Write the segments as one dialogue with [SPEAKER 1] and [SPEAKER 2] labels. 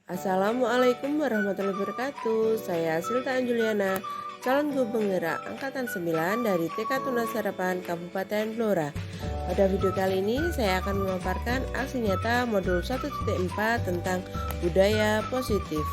[SPEAKER 1] Assalamualaikum warahmatullahi wabarakatuh. Saya Silta Anjuliana, calon guru penggerak angkatan 9 dari TK Tunas Harapan Kabupaten Blora. Pada video kali ini saya akan memaparkan aksi nyata modul 1.4 tentang budaya positif.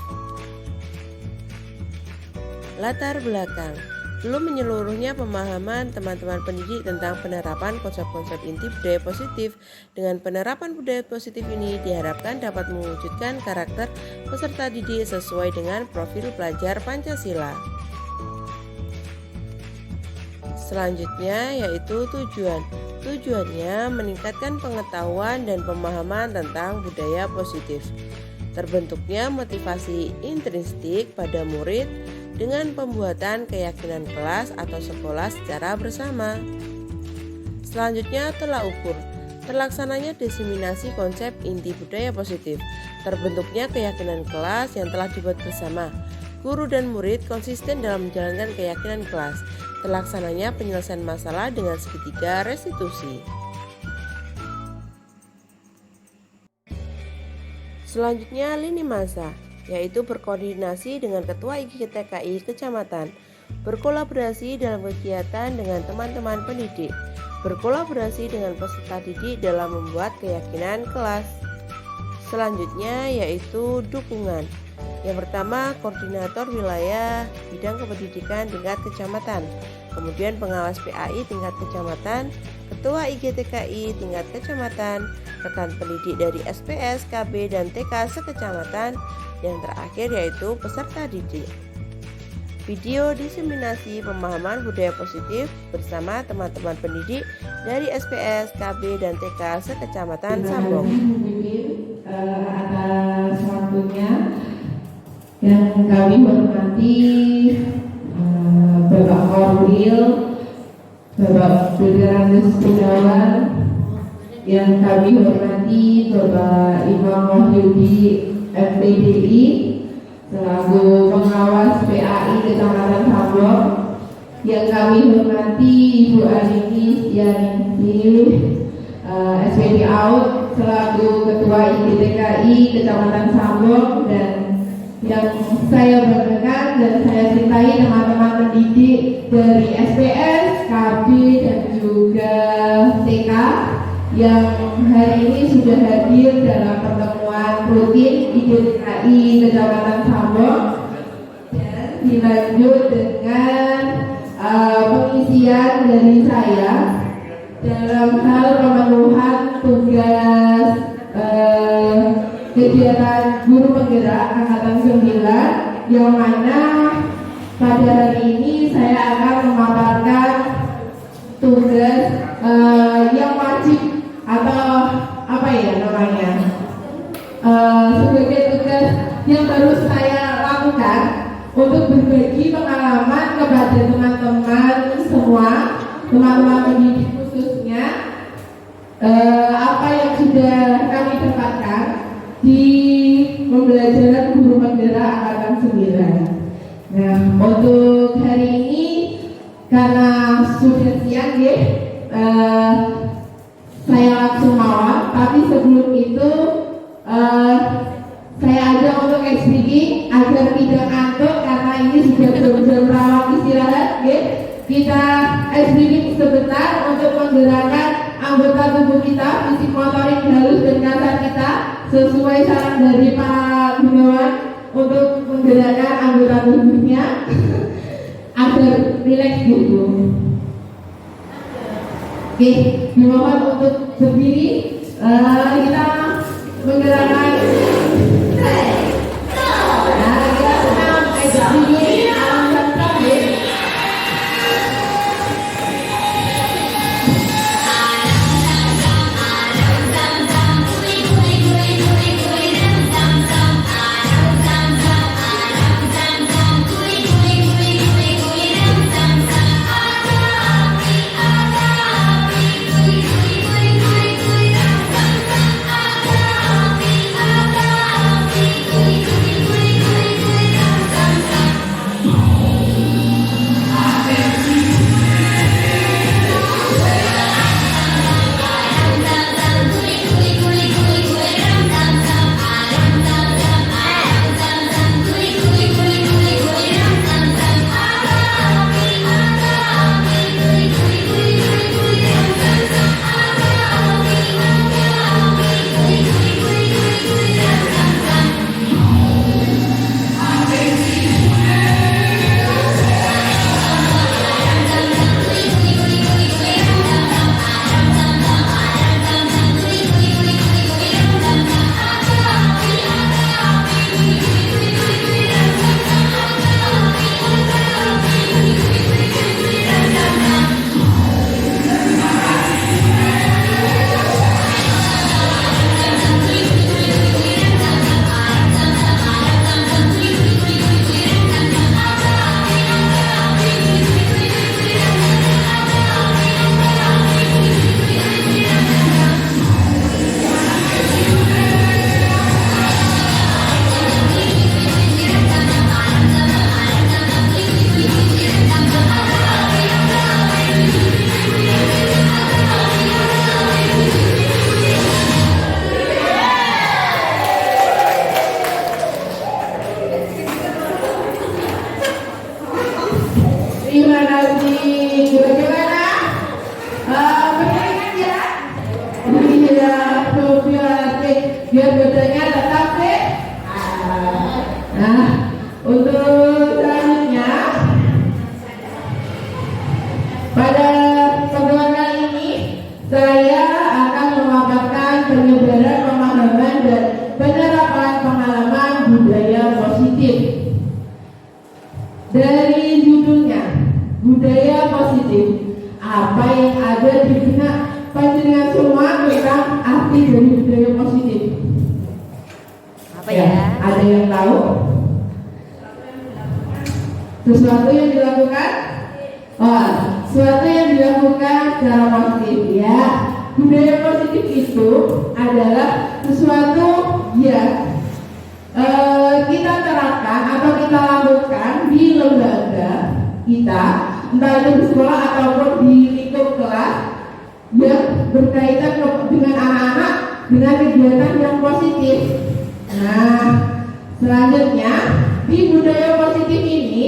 [SPEAKER 1] Latar belakang. Belum menyeluruhnya pemahaman teman-teman pendidik tentang penerapan konsep-konsep inti budaya positif. Dengan penerapan budaya positif ini diharapkan dapat mewujudkan karakter peserta didik sesuai dengan profil pelajar Pancasila. Selanjutnya yaitu tujuan. Tujuannya meningkatkan pengetahuan dan pemahaman tentang budaya positif. Terbentuknya motivasi intrinsik pada murid dengan pembuatan keyakinan kelas atau sekolah secara bersama. Selanjutnya tolak ukur. Terlaksananya diseminasi konsep inti budaya positif. Terbentuknya keyakinan kelas yang telah dibuat bersama. Guru dan murid konsisten dalam menjalankan keyakinan kelas. Terlaksananya penyelesaian masalah dengan segitiga restitusi. Selanjutnya lini masa, yaitu berkoordinasi dengan Ketua IGTKI Kecamatan, berkolaborasi dalam kegiatan dengan teman-teman pendidik, berkolaborasi dengan peserta didik dalam membuat keyakinan kelas. Selanjutnya yaitu dukungan. Yang pertama, koordinator wilayah bidang kependidikan tingkat kecamatan, kemudian pengawas PAI tingkat kecamatan, ketua IGTKI tingkat kecamatan, rekan pendidik dari SPS, KB, dan TK sekecamatan, yang terakhir yaitu peserta didik. Video diseminasi pemahaman budaya positif bersama teman-teman pendidik dari SPS, KB, dan TK sekecamatan Sambong.
[SPEAKER 2] Atas waktunya yang kami hormati Bapak Korwil, Bapak Federandes Gunawan, yang kami hormati Bapak Imam Wahyudi MPDI selaku pengawas PAI Kecamatan Sambong, yang kami hormati Ibu Arini Stianingsih SPD Out selaku Ketua IGTKI Kecamatan Sambong, dan yang saya banggakan dan saya cintai teman-teman pendidik dari SPS, KB, dan juga TK yang hari ini sudah hadir dalam pertemuan rutin IGTKI Kecamatan Sambong, dan dilanjut dengan pengisian dari saya dalam hal pemenuhan tugas kegiatan guru penggerak angkatan 9, yang mana pada hari ini saya akan memaparkan tugas yang wajib atau apa ya namanya, sebagai tugas yang harus saya lakukan untuk berbagi pengalaman kepada teman-teman semua, teman-teman pendidik khususnya, apa yang sudah kami dapatkan di pembelajaran guru penggerak angkatan 9. Nah, untuk hari ini karena sudah siang ya, saya langsung mawar, tapi sebelum itu saya ajak untuk speaking agar tidak ngantuk karena ini sudah jam rawat istirahat ya. Kita speaking sebentar untuk menggerakkan anggota tubuh kita, fisik motorik halus dan kasar kita sesuai saran dari Pak Gunawan untuk menggerakkan anggota tubuhnya agar rileks gitu. Oke, dimohon untuk berdiri. Kita menggerakkan biar badannya tetap sehat. Nah, untuk selanjutnya pada pertemuan kali ini saya akan memaparkan penyebaran pemahaman dan penerapan pengalaman budaya positif. Dari judulnya, budaya positif, apa yang ada di benak panjenengan semua tentang arti dari budaya positif?
[SPEAKER 1] Apa ya?
[SPEAKER 2] Ada yang tahu? Sesuatu yang dilakukan? Oh, sesuatu yang dilakukan secara positif ya. Budaya positif itu adalah sesuatu yang kita terapkan atau kita lakukan di lembaga kita, entah itu di sekolah ataupun di lingkup kelas, yang berkaitan dengan anak-anak dengan kegiatan yang positif. Nah, selanjutnya di budaya positif ini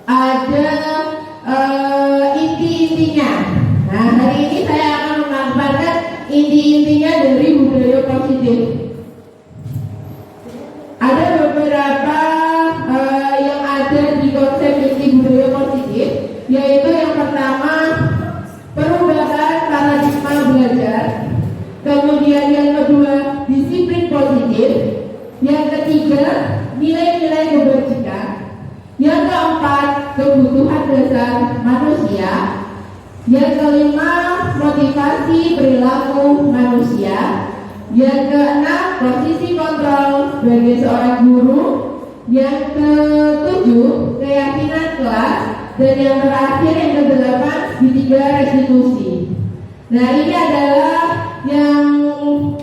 [SPEAKER 2] ada inti-intinya. Nah, hari ini saya akan memaparkan inti-intinya dari budaya positif. Ada beberapa yang ada di konsep inti budaya positif, yaitu yang pertama perubahan paradigma belajar, kemudian yang kedua disiplin positif, yang ketiga nilai-nilai kebajikan, yang keempat kebutuhan dasar manusia, yang kelima motivasi perilaku manusia, yang keenam posisi kontrol sebagai seorang guru, yang ketujuh keyakinan kelas, dan yang terakhir yang kedelapan tiga restitusi. Nah, ini adalah yang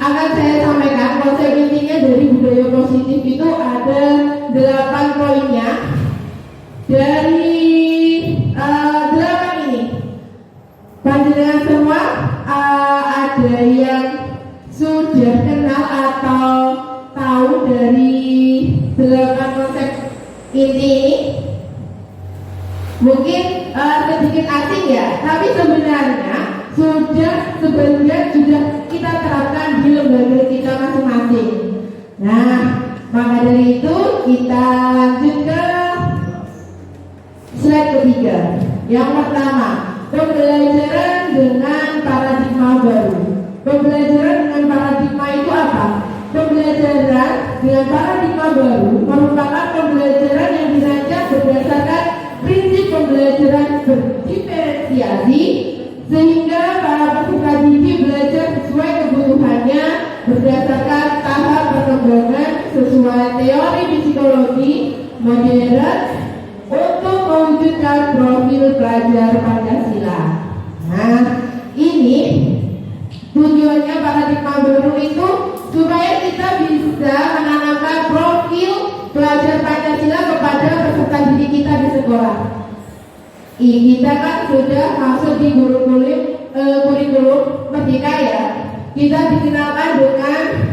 [SPEAKER 2] akan saya sampaikan. Konsep intinya dari budaya positif itu ada 8 poinnya. Dari 8 ini panjenengan semua ada yang sudah kenal atau tahu dari 8 konsep inti ini? Mungkin sedikit asing ya, tapi sebenarnya sebagian sudah kita terapkan di lembaga kita masing-masing. Nah, maka dari itu kita lanjut ke slide ketiga. Yang pertama, pembelajaran dengan paradigma baru. Pembelajaran dengan paradigma itu apa? Pembelajaran dengan paradigma baru merupakan pembelajaran yang dirancang berdasarkan prinsip pembelajaran berdiferensiasi, sehingga para peserta didik belajar sesuai kebutuhannya berdasarkan tahap perkembangan sesuai teori psikologi modern untuk mewujudkan profil pelajar Pancasila. Nah, ini tujuannya paradigma baru itu supaya kita bisa menanamkan profil pelajar Pancasila kepada peserta didik kita di sekolah. Kita kan sudah masuk di kurikulum Merdeka ya. Kita dikenalkan dengan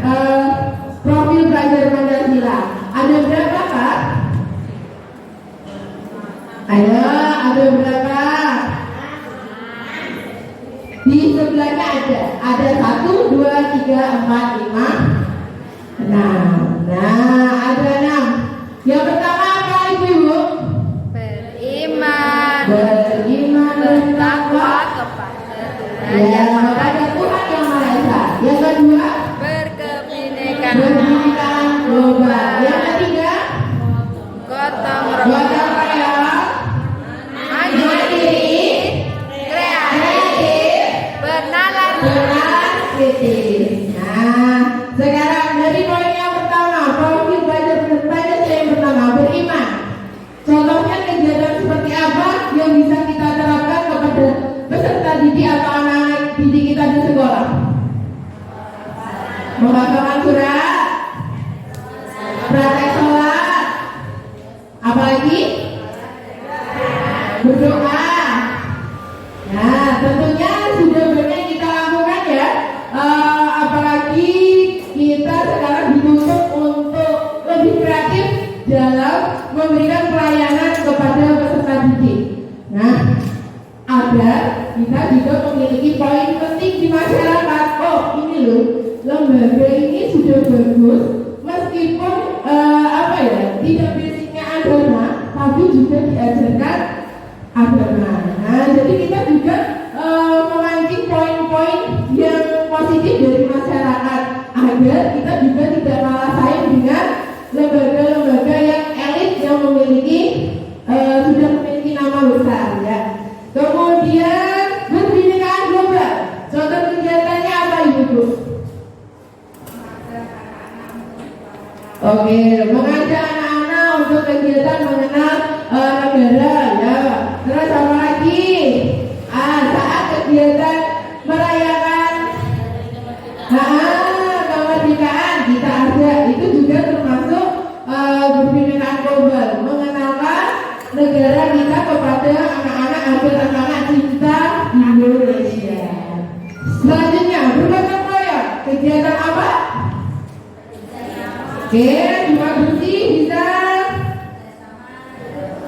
[SPEAKER 2] profil pelajar Pancasila. Ada berapa Kak? Ada berapa? Di sebelahnya ada 1, 2, 3, 4, 5, 6. Nah, ada 6. Yang pertama apa Ibu? Beriman dan takwa kepada Tuhan Yang Maha Esa. Yang kedua, berkebinekaan global. Yang ketiga, gotong royong, mandiri, kreatif, bernalar kritis. Nah, sekarang dari poin yang pertama, profil belajar Pancasila yang pertama, beriman. Contohnya kegiatan seperti apa yang bisa kita terapkan kepada peserta didik atau anak-anak didik kita di sekolah? Membacakan surat, praktek sholat, apalagi berdoa. Nah, tentunya sudah banyak kita lakukan ya. Apalagi kita sekarang dituntut untuk lebih kreatif dalam memberikan pelayanan kepada peserta didik. Nah, agar kita juga memiliki poin penting di masyarakat. Oh, ini loh, lembaga ini sudah bagus meskipun tidak basicnya agama tapi juga diajarkan agama. Nah, jadi kita juga memancing poin-poin yang positif dari masyarakat agar kita juga tidak kalah saing dengan lembaga-lembaga yang elit yang sudah memiliki nama besar ya. Kemudian berbinekaan global. Contoh kegiatannya apa Ibu? Oke, mengajak anak-anak untuk kegiatan mengenal negara ya. Terus apa lagi? Saat kegiatan merayakan kemerdekaan kita ada, itu juga termasuk berbinekaan global, mengenalkan negara kita kepada anak-anak agar anak-anak cinta Indonesia. Selanjutnya bergotong royong, kegiatan apa? Oke, cuma bersih bisa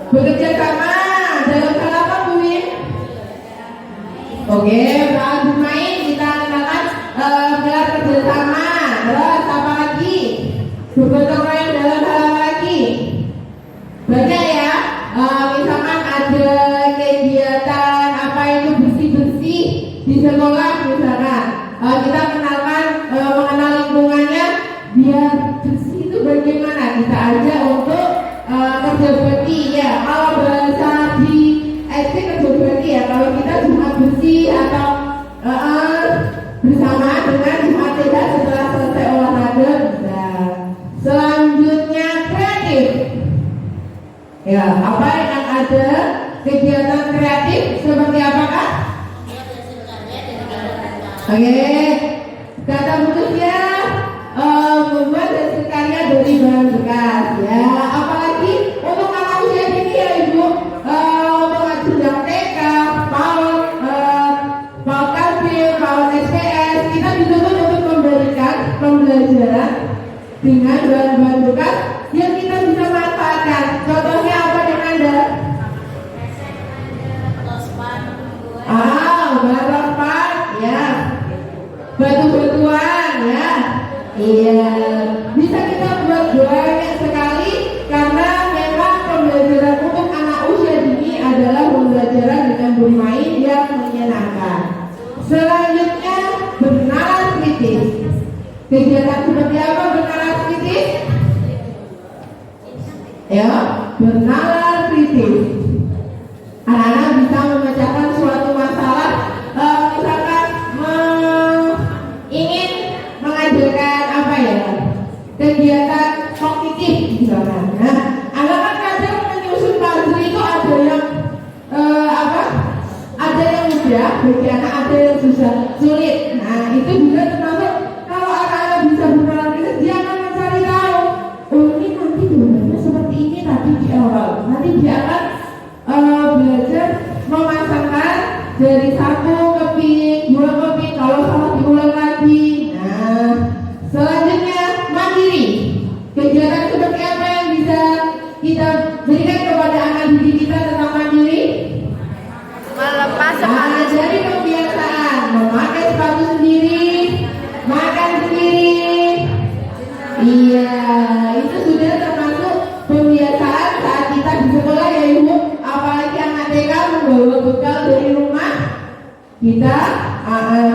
[SPEAKER 2] bekerja sama dalam hal apa Bu Win? Oke, soal bermain kita kenalkan gelar kerjasama. Terus apa lagi? Bergotong royong dalam hal apa lagi? Banyak ya. Misalkan ada kegiatan apa itu bersih-bersih di sekolah misalkan. Kita kenalkan mengenal lingkungannya biar bersih itu bagaimana. Kita ajak untuk kerja bakti ya. Kalau bahasa di SD kerja bakti ya. Kalau kita cuma bersih atau bersama dengan Jumat Sehat setelah selesai olahraga bisa. Selanjutnya kreatif. Ya, apa yang ada kegiatan kreatif seperti apakah? Oke, kata putusnya membuat hasil karya dari bahan bekas ya. Apalagi untuk anak usia dini ya Ibu, untuk sedang TK, PAUD KB, PAUD SPS, kita dituntut untuk memberikan pembelajaran dengan bahan-bahan bekas yang kita bisa manfaatkan. Contohnya apa yang ada? Bahan rospan ya, batu-batuan ya. Iya, bisa kita buat banyak sekali karena memang pembelajaran untuk anak usia dini adalah pembelajaran dengan bermain yang menyenangkan. Selanjutnya bernalar kritis. Kegiatan seperti apa bernalar kritis? Ya, bernalar kritis. Anak-anak bisa memecahkan suatu masalah, misalkan ingin mengajarkan apa ya, kegiatan kognitif misalkan. Nah, anak-anak kadang menyusun puzzle itu ada yang ada yang mudah bagi anak, ada yang susah, sulit. Nah, itu juga termasuk kalau anak-anak bisa bernalar kritis, dia akan mencari tahu. Oh, ini nanti sebenarnya seperti ini tadi di awal. Nanti dia akan belajar memasangkan dari satu keping, dua keping, kalau salah diulang lagi. Nah, selanjutnya mandiri. Kegiatan seperti apa yang bisa kita berikan kepada anak didik kita tentang mandiri?
[SPEAKER 3] Melepas sepatu.
[SPEAKER 2] Dari kebiasaan memakai sepatu sendiri, makan sendiri. Iya, itu sudah termasuk pembiasaan saat kita di sekolah ya Ibu. Apalagi anak TK membawa bekal dari rumah, kita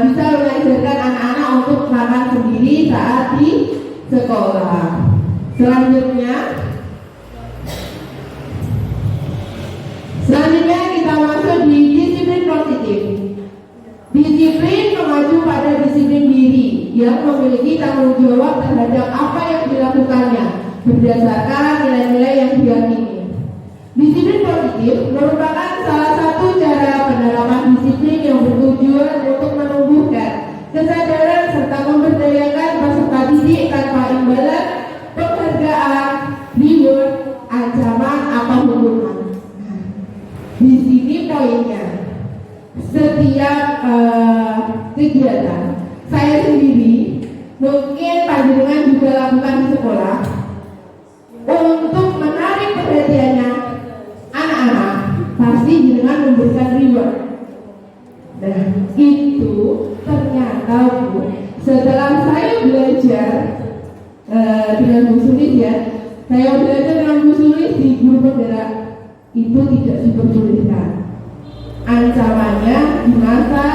[SPEAKER 2] bisa mengajarkan anak-anak untuk makan sendiri saat di sekolah. Selanjutnya kita masuk di disiplin positif. Disiplin mengacu pada disiplin diri yang memiliki tanggung jawab terhadap apa yang dilakukannya berdasarkan nilai-nilai yang diyakini. Disiplin positif merupakan salah satu cara penerapan disiplin yang bertujuan untuk menumbuhkan kesadaran serta memberdayakan peserta didik tanpa imbalan, penghargaan, reward, ancaman atau hukuman. Di sini poinnya, setiap kegiatan saya sendiri mungkin panjenengan juga lakukan di sekolah untuk menarik perhatiannya anak-anak, pasti dengan memberikan reward. Dan itu ternyata Bu, setelah saya tulis ya. Saya belajar rambu tulis di guru penggerak itu tidak diperbolehkan. Ancamannya di masa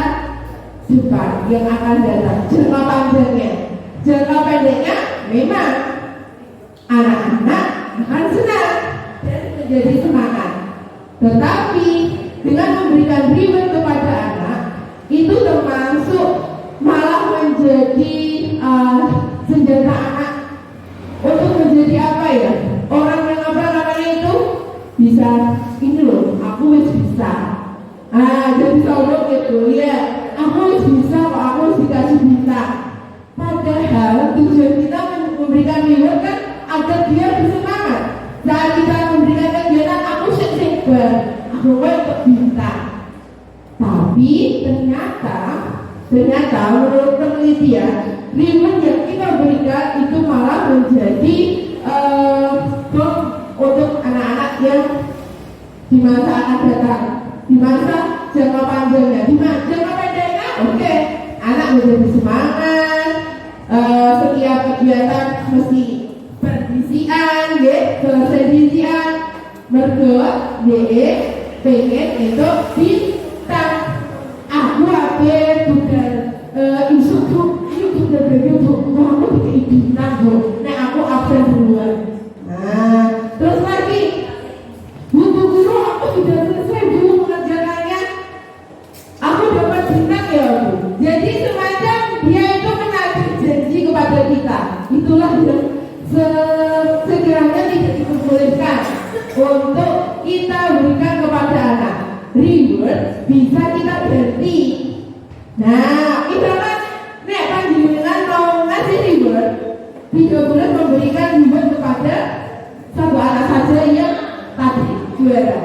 [SPEAKER 2] depan yang akan datang. Jangka panjangnya, jangka pendeknya memang anak-anak akan senang dan menjadi semangat. Tetapi dengan memberikan reward kepada anak itu termasuk malah menjadi senjata anak untuk menjadi apa ya? Orang yang apa namanya itu bisa ini loh, aku wis bisa. Jadi sombong gitu ya. Aku wis bisa kok, aku wis dikasih bisa. Padahal tujuan kita memberikan reward kan agar dia bersemangat. Saat kita memberikan kegiatan aku sik-sikban, aku untuk bisa. Tapi ternyata menurut penelitian reward yang kita berikan itu malah menjadi bom untuk anak-anak yang di masa akan datang, di masa jangka panjangnya, di masa jangka pendeknya, oke, anak menjadi semangat, setiap kegiatan mesti berdisian, ya, selesai disian, mergo pengen untuk bintang. Aku ape budal YouTube dan YouTube, aku bikin bintang loh. Nek aku absen duluan. Terus lagi, guru aku sudah selesai dulu mengerjakannya. Aku dapat bintang ya, Bu. Jadi semacam dia itu menagih janji kepada kita. Itulah yang sekiranya tidak diperbolehkan untuk kita berikan kepada anak. Reward bisa kita ganti. Nah, misalkan nek panjenengan mau ngasih reward, tidak boleh memberikan reward kepada satu anak saja yang tadi juara.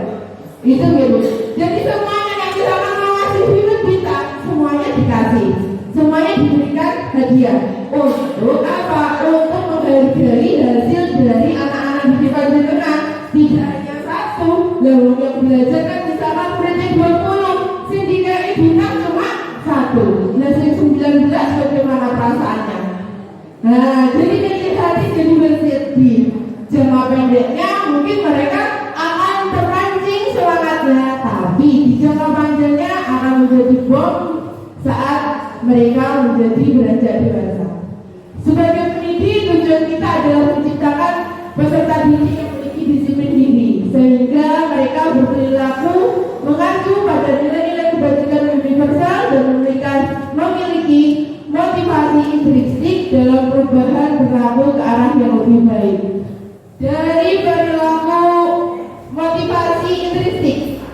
[SPEAKER 2] Itu gitu. Jadi semuanya yang misalkan mau ngasih reward kita, semuanya dikasih, semuanya diberikan hadiah. Untuk apa? Untuk menghargai hasil dari anak-anak di panjenengan. Tidak hanya satu, lalu yang belajar kan misalkan muridnya 20, sindikai bintang cuma 1. Nah, 19 bagaimana perasaannya? Nah, jadi dari hati jadi bersedih. Jangka pendeknya mungkin mereka akan terpancing semangatnya, tapi di jangka panjangnya akan menjadi bom saat mereka menjadi beranjak dewasa. Sebagai pendidik, tujuan kita adalah menciptakan peserta didik yang memiliki disiplin diri, sehingga mereka berperilaku mengacu pada nilai-nilai kebajikan universal dan memiliki motivasi intrinsik dalam perubahan berlaku ke arah yang lebih baik. Dari perilaku motivasi intrinsik,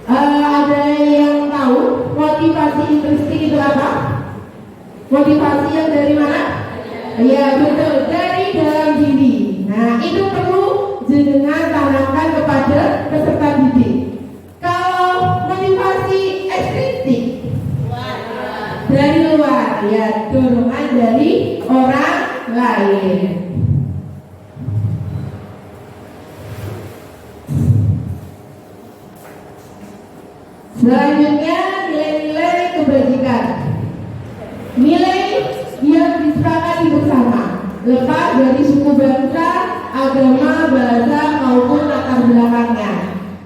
[SPEAKER 2] ada yang tahu motivasi intrinsik itu apa? Motivasi yang dari mana? Ya betul, dari dalam diri. Nah, itu perlu jenengan tanamkan kepada peserta didik. Kalau motivasi ekstrinsik dari luar, ya dorongan dari orang lain. Selanjutnya nilai-nilai kebajikan. Nilai yang disepakati bersama, lepas dari suku bangsa, agama, bahasa maupun latar belakangnya.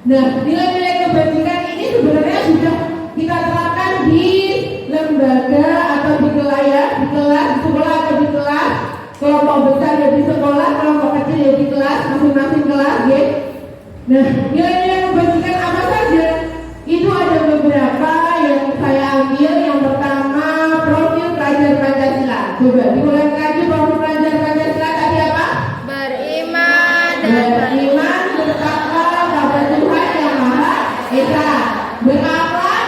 [SPEAKER 2] Nah, nilai-nilai kebajikan ini sebenarnya sudah kita terapkan di lembaga atau di kelas, di sekolah atau di kelas. Kelompok besar ya di sekolah, kelompok kecil ya di kelas, masing-masing kelas, ya. Nah, nilai-nilai kebajikan apa saja? Itu ada beberapa yang saya ambil. Yang pertama, profil pelajar Pancasila. Coba dimulai lagi, profil pelajar Pancasila tadi apa?
[SPEAKER 3] Beriman
[SPEAKER 2] bertakwa kepada Tuhan Yang Maha Esa, berakhlak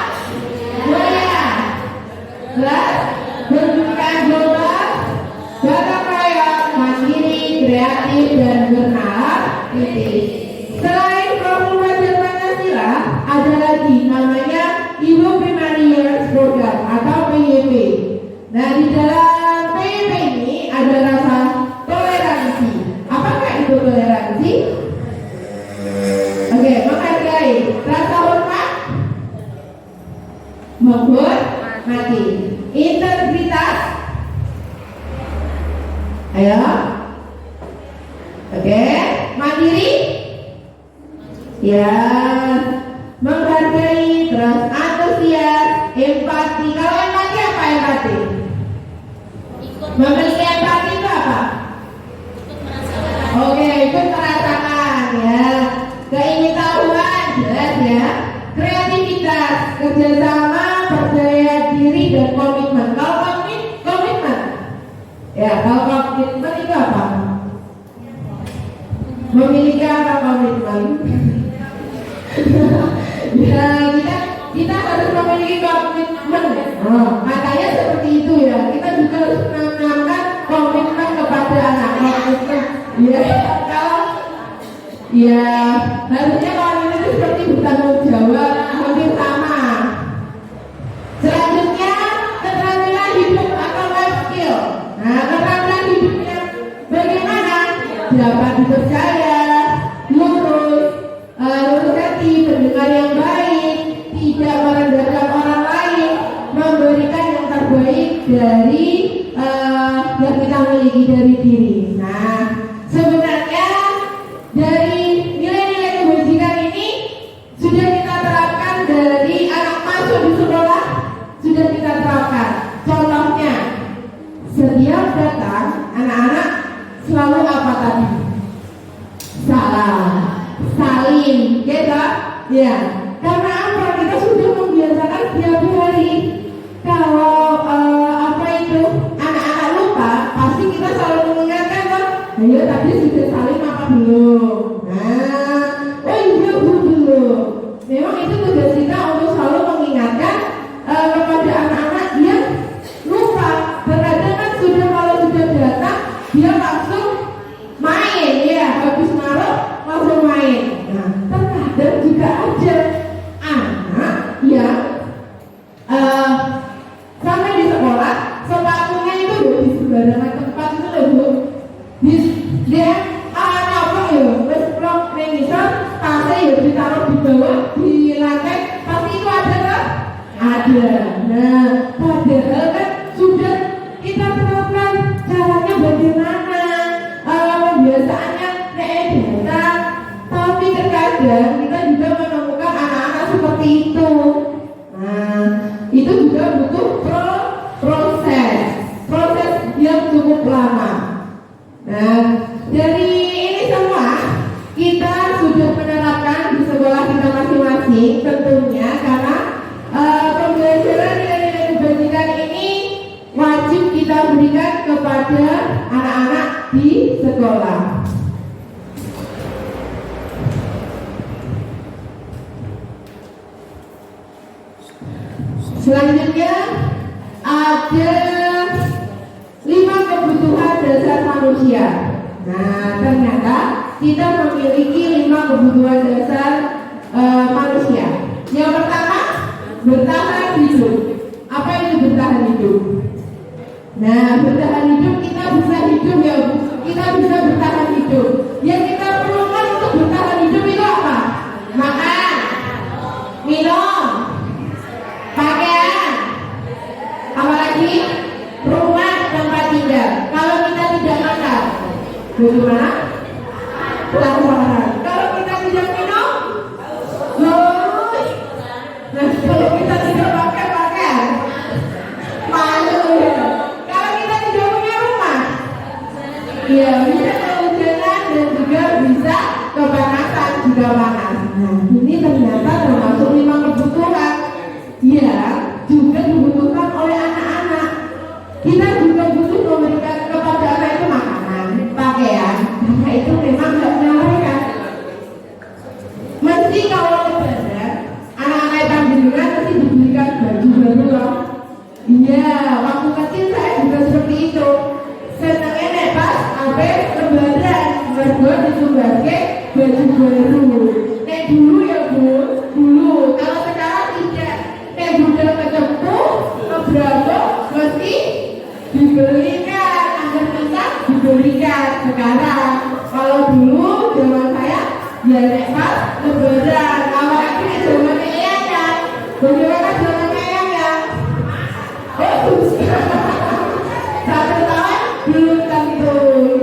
[SPEAKER 2] mulia, berpendidikan global, gotong royong, mandiri, kreatif dan bernalar. Selain profil pelajar Pancasila, ada lagi namanya Ibu Primary Years Program atau PYP. Nah, di dalam PYP ini ada rasa toleransi. Apakah itu toleransi? Oke, menghargai, rasa hormat, menghormati, integritas, ayo, Mandiri? Ya. Menghargai, terus antusias, empati. Kalau empati apa empati? Memiliki empati itu apa? Oke, ikut merasakan ya. Keingin-tahuan jelas ya. Kreativitas, kerjasama, percaya diri dan komitmen. Kalau komitmen, ya kalau komitmen itu apa? Memiliki apa komitmen? Ya kita harus memiliki komitmen. Makanya seperti itu ya. Kita juga harus menanamkan komitmen kepada anak. Komitmen. Ya kalau ya harusnya komitmen itu seperti bertanggung jawab, hampir sama. Selanjutnya keterampilan hidup atau life skill. Nah, keterampilan hidupnya bagaimana? Dapat dipercaya, lurus hati, pendengar yang baik, tidak merendahkan orang lain, memberikan yang terbaik dari yang kita miliki dari diri. Nah, sebenarnya dari nilai-nilai kebajikan ini sudah kita terapkan dari anak masuk di sekolah, sudah kita terapkan. Contohnya, setiap datang anak-anak selalu apa tadi? Salam, salim, gitu ya. Karena apa? Kita sudah membiasakan setiap hari. Kalau anak-anak lupa, pasti kita selalu mengingatkan kan. Ayo tadi sudah salim apa belum? Nah, oh iya belum. Memang itu tugas kita untuk selalu mengingatkan kepada anak-anak yang lupa. Terkadang kan kalau sudah datang dia langsung main ya, habis naruh langsung main. Nah, terkadang juga ada anak yang sampai di sekolah sepatunya itu loh di sembarangan tempat itu loh Bu. Dia apa ya? Wes blok renisor, tasnya ya ditaruh di bawah di lantai, pasti itu ada kan? Ada. Nah, padahal kan sudah kita terapkan caranya bagaimana, pembiasaannya datang. Tapi terkadang kita juga menemukan anak-anak seperti itu. Nah, itu juga butuh proses yang cukup lama. Nah, dari ini semua kita sudah menerapkan di sekolah kita masing-masing tentunya, karena pembelajaran nilai-nilai kebajikan ini wajib kita berikan kepada anak-anak di sekolah. Selanjutnya ada 5 kebutuhan dasar manusia. Nah, ternyata kita memiliki 5 kebutuhan dasar manusia. Yang pertama, bertahan hidup. Apa itu bertahan hidup? Nah, bertahan hidup kita bisa hidup ya, kita bisa bertahan hidup. Yang kita perlukan untuk bertahan hidup itu apa? Makan, minum, pakaian, apalagi rumah tempat tinggal. Kalau kita tidak makan, bagaimana? Kalau kita tidak minum, nah kalau kita tidak pakai pakaian, malu ya. Kalau kita tidak punya rumah, ya bisa kehujanan dan juga bisa kepanasan juga panas. Nah, ini ternyata termasuk 5 kebutuhan yang juga dibutuhkan oleh anak-anak. Kita juga butuh memberikan kepada anak itu makanan, pakaian. Karena itu memang tidak menyalahkan. Mesti kalau lebaran, anak-anak panjenengan mesti diberikan baju baru loh. Iya, waktu kecil saya juga seperti itu. Senangnya nek pas sampai lebaran, berbuat disumbangke baju baru. Nek dulu ya Bu, dulu. Kalau sekarang tidak. Nek budal kecempuh, keberapa mesti dibelikan, agar bisa dibelikan. Sekarang kalau dulu zaman saya ya nek pas lebaran, apalagi nek zaman eyang ya. Bagaimana zaman eyang ya? Satu tahun belum tentu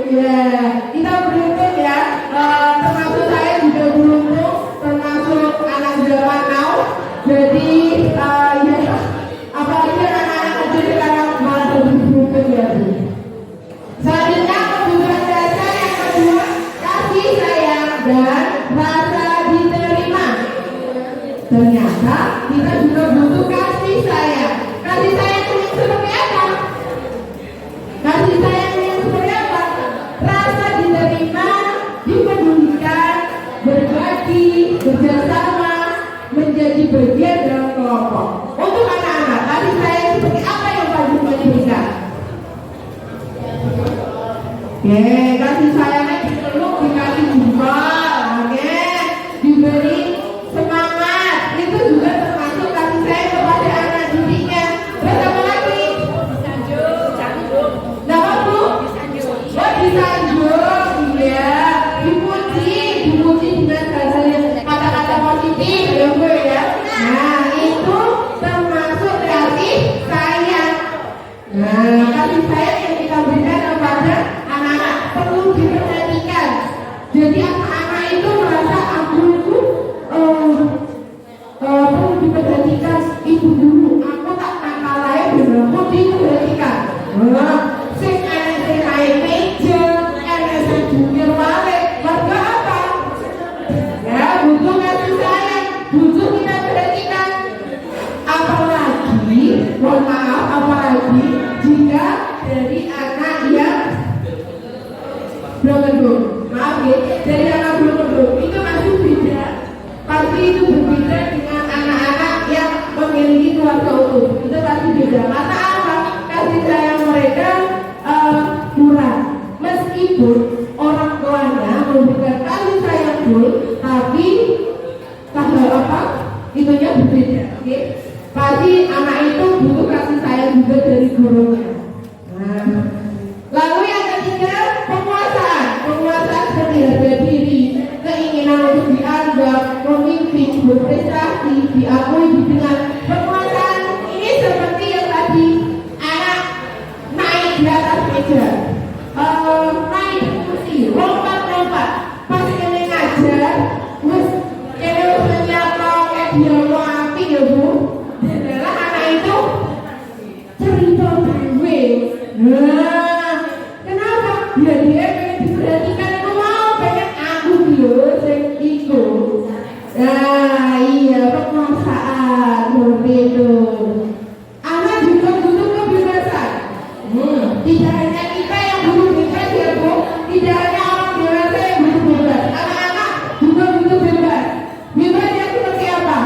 [SPEAKER 2] ya. Kita beruntung ya. dan rasa diterima. Ternyata kita juga butuh kasih sayang. Kasih sayang yang seperti apa? Kasih sayang yang seperti apa? Rasa diterima, dipedulikan, berbagi, bekerjasama, menjadi bagian dalam kelompok. Untuk anak-anak, kasih sayang seperti apa yang Pak Jumbo berikan? Kasih sayangnya dipeluk, dikasih jempol, diberi semangat. Itu juga termasuk kasih sayang kepada anak didiknya. Terus apa lagi? Nama Bu? Disanjung, iya. Dipuji dengan hal-hal yang kata-kata positif, ya Bu ya. Nah, itu termasuk kasih sayang. Nah, kasih sayang yang kita berikan kepada anak-anak perlu diperhatikan. Jadi anak-anak itu merasa aku itu perlu diperhatikan. Ibu dulu, aku tak nakal lain bener, perlu diperhatikan. Sing enek sing naik meja, enek sing jungkir balik, warga apa? Ya, butuh kasih sayang, butuh kita perhatikan. Apalagi, mohon maaf, apalagi jika dari anak yang belum gendut, maaf ya, dari anak belum gendut itu masih beda. Pasti itu berbeda dengan anak-anak yang memiliki keluarga utuh. Itu pasti beda. Karena apa? Kasih sayang mereka kurang. Meskipun orang tuanya memberikan kasih sayang full, tapi tanggal apa? Itunya berbeda. Okay? Pasti anak itu butuh kasih sayang juga dari gurunya. Nah, lalu yang ketiga, penguasaan. Penguasaan seperti harga diri, keinginan untuk dianggap, memimpin, berprestasi, diakui, dengan penguasaan ini seperti yang tadi anak naik di atas meja, naik di kursi, lompat-lompat, pas ini ngajar, terus ini ternyata kayak dia mau api ya Bu. Adalah anak itu cerita dewe. Nah, kenapa? Dia pengen diperhatikan, aku mau pengen aku dia sing iku. Nah, iya penguasaan seperti itu. Anak juga butuh kebebasan. Tidak hanya kita yang butuh bebas ya Bu, tidak hanya orang dewasa yang butuh bebas. Anak-anak juga butuh bebas. Bebas yang seperti apa?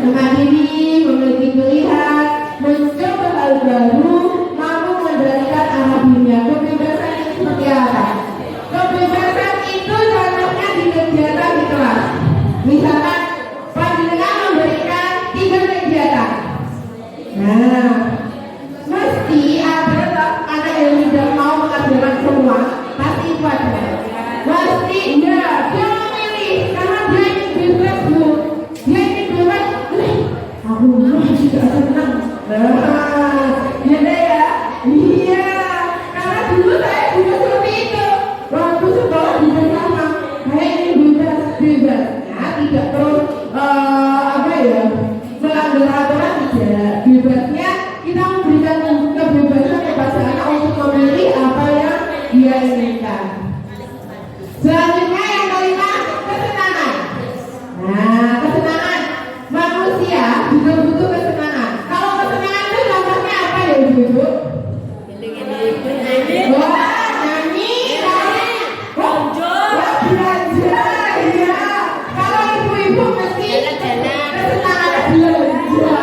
[SPEAKER 2] Mandiri, memiliki pilihan, mencoba hal baru, mampu mengendalikan arah dunia. Kebebasan itu seperti apa? Kebebasan itu contohnya di kegiatan di kelas. Misalkan panjenengan memberikan 3 kegiatan. Nah, mesti ada anak yang tidak mau mengerjakan semua. Pasti itu ada. Mesti ya, dia memilih karena dia ingin bebas Bu. Dia ingin bebas. Aku tidak senang. Nah, ya ya. Iya, karena dulu saya juga seperti itu. Waktu sekolah di bersama, saya ingin bebas. Ya, tidak terus melanggar aturan tidak. Bebasnya kita memberikan kebebasan kepada anak untuk memilih apa yang dia inginkan. Selanjutnya yang kelima, kesenangan. Nah, kesenangan manusia juga butuh kesenangan. Kalau kesenangan itu contohnya apa ya Ibu? Wah, nyanyi, belanja, ya. Kalau ibu-ibu mesti kesenangan belanja.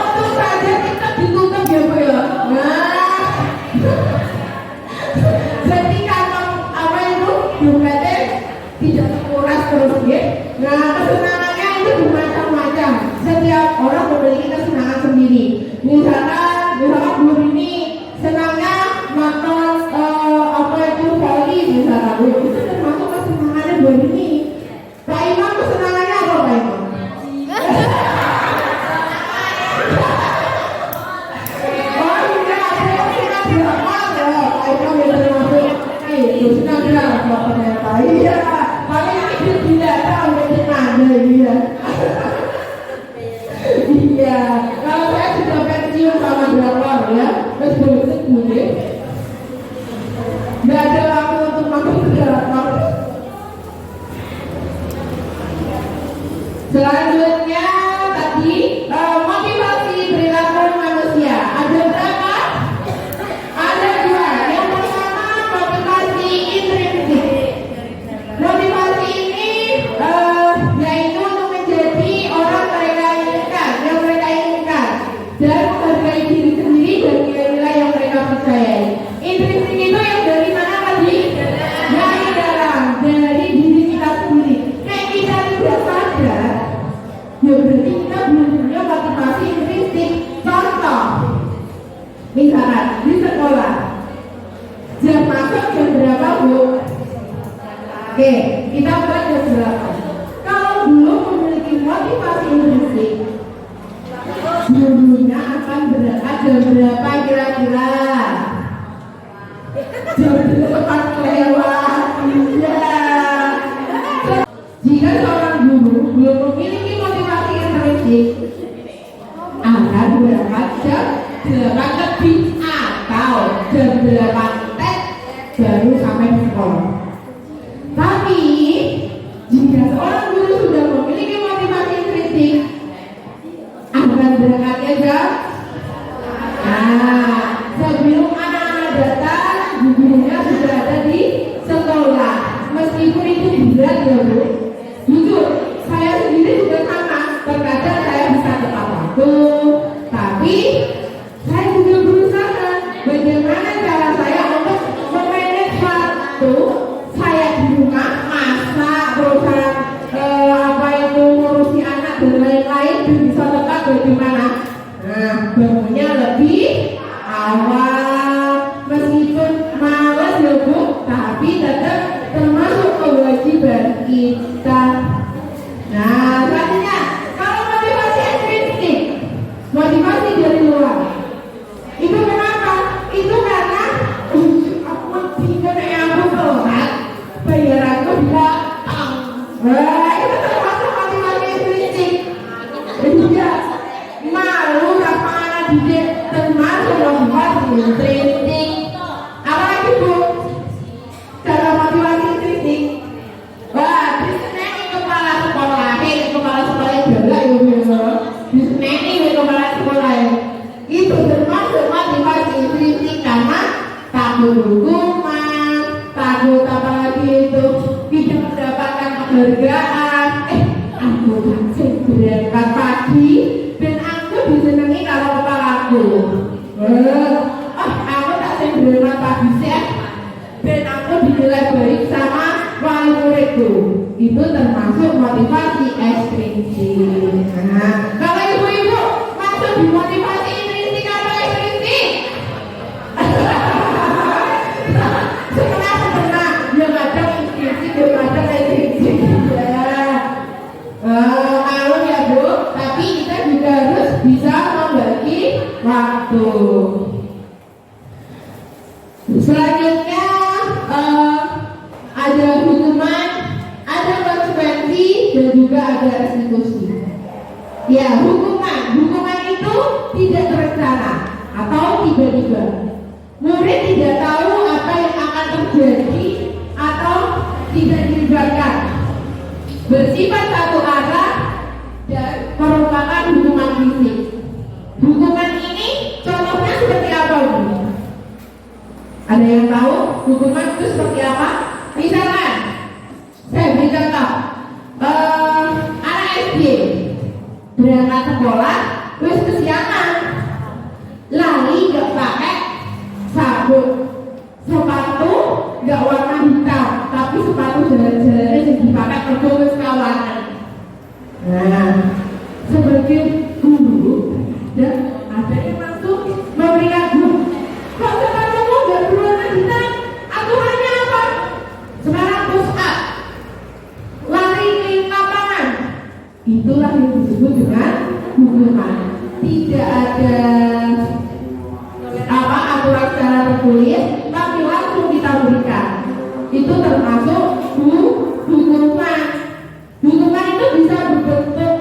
[SPEAKER 2] Untuk saja kita ditutup ya Bu ya. Nah, jadi kalau apa itu dompetnya tidak terkuras terus ya. Nah, kesenangannya itu bermacam-macam. Setiap orang memiliki kesenangan sendiri. Misalkan Bu ini senangnya nonton apa itu voli misalkan. Itu termasuk kesenangannya Bu ini. Pak Imam kesenangannya apa Pak Imam? Oh iya, saya senang drama ya. Pak Imam yang termasuk senang drama ternyata. Iya, paling itu tidak tahu yang ada iya. Iya, kalau saya sudah pensiun sama drakor ya, terus begitu nggak ada waktu untuk masuk ke drakor Selanjutnya tadi motivasi perilaku manusia. Ada berapa? Ada dua. Yang pertama motivasi intrinsik. Motivasi ini yaitu untuk menjadi orang mereka inginkan, yang mereka inginkan, dan menghargai diri sendiri dan nilai-nilai yang mereka percayai. Intrinsik itu yang dari mana tadi? Dari dalam, dari diri kita sendiri. Kayak kita tidak sadar, ya berarti kita belum punya motivasi intrinsik. Contoh, misalnya di sekolah, jam masuk jam berapa, Bu? Oke, kita mulai jam berapa? Kalau belum memiliki motivasi intrinsik, gurunya akan berangkat jam berapa kira-kira? Jam 8 lewat. Iya. Jika seorang guru belum memiliki motivasi intrinsik, akan berangkat jam 8 lebih atau jam 8 tek baru sampai di sekolah. Tapi jika seorang guru sudah memiliki motivasi intrinsik, akan berangkatnya jam sebelum anak-anak datang, gurunya sudah ada di sekolah. Meskipun itu berat ya Bu, jujur saya sendiri juga sama. Terkadang saya bisa tepat waktu, tapi saya juga berusaha bagaimana cara saya untuk memanage waktu saya di rumah, masak, berusaha apa itu ngurusi anak dan lain-lain, dan bisa tepat bagaimana. Nah, bangunnya lebih awal, meskipun malas ya Bu, tapi tetap termasuk kewajiban kita. Nah, selanjutnya, kalau motivasi intrinsik, motivasi dari luar, itu kenapa? Itu karena aku tidak yang aku telat, bayaranku datang. Wah, itu termasuk motivasi intrinsik. Iya, malu sama anak didik, termasuk motivasi intrinsik. Apalagi Bu? Cara motivasi intrinsik. Wah, diseneni kepala sekolah, kepala sekolah jalan ya Bu. Diseneni kepala sekolah. Itu termasuk motivasi intrinsik karena takut hukuman, takut apalagi itu tidak mendapatkan penghargaan. Aku masih berangkat pagi dan aku disenangi kalau kepalaku. Aku tak sih berangkat pagi sih, dan aku dinilai baik sama wali muridku. Itu termasuk motivasi ekstrinsik. Nah, kalau ibu-ibu masuk di motivasi intrinsik apa ekstrinsik? Setengah-setengah, yang kadang intrinsik, yang kadang ekstrinsik. Malu ya Bu, tapi kita juga harus bisa membagi waktu. Selanjutnya ada hukuman, ada konsekuensi, dan juga ada restitusi. Ya, hukuman itu tidak terencana atau tiba-tiba. Murid tidak tahu apa yang akan terjadi atau tidak dilibatkan. Bersifat satu arah dan merupakan hukuman fisik. Hukuman ini contohnya seperti apa Bu? Ada yang tahu hukuman itu seperti apa? Misalkan saya beri contoh, anak SD berangkat sekolah terus kesiangan, lari gak pakai sabun, sepatu gak warna hitam, tapi sepatu jalan-jalannya yang dipakai pergolongan kawanan. Nah, sebagai guru dan ada yang langsung memberikan guru, kok sepatumu gak berwarna hitam? Aturannya apa? Sekarang push up, lari keliling lapangan. Itulah yang disebut dengan hukuman. Tidak ada aturan secara tertulis, tapi langsung kita berikan. Itu termasuk hukuman. Hukuman itu bisa berbentuk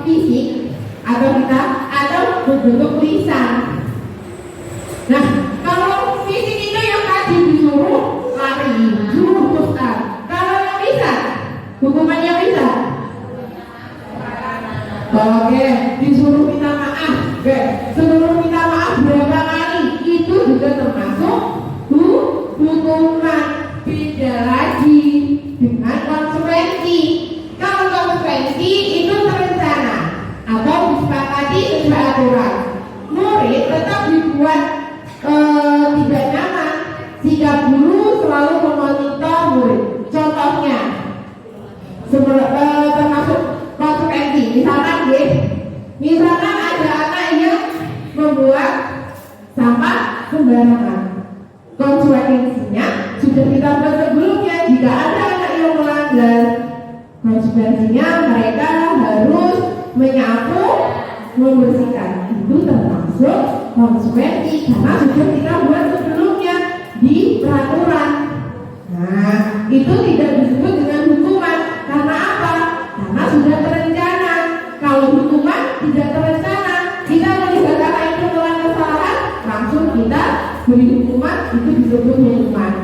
[SPEAKER 2] fisik atau berbentuk lisan. Nah, kalau fisik itu yang tadi disuruh lari, suruh push up. Kalau yang lisan, hukumannya lisan lagi dengan konsekuensi. Kalau konsekuensi itu terencana atau disepakati sesuai aturan. Murid tetap dibuat tidak nyaman jika guru selalu memonitor murid. Contohnya, termasuk konsekuensi. Misalkan ada anak yang membuat sampah sembarangan. Konsekuensinya sudah kita buat sebelumnya. Jika ada anak yang melanggar, konsekuensinya mereka harus menyapu, membersihkan. Itu termasuk konsekuensi karena sudah kita buat sebelumnya di peraturan. Nah, itu tidak disebut dengan hukuman. Karena apa? Karena sudah terencana. Kalau hukuman tidak terencana, kita melihat anak itu melakukan kesalahan, langsung kita beri hukuman, itu disebut hukuman.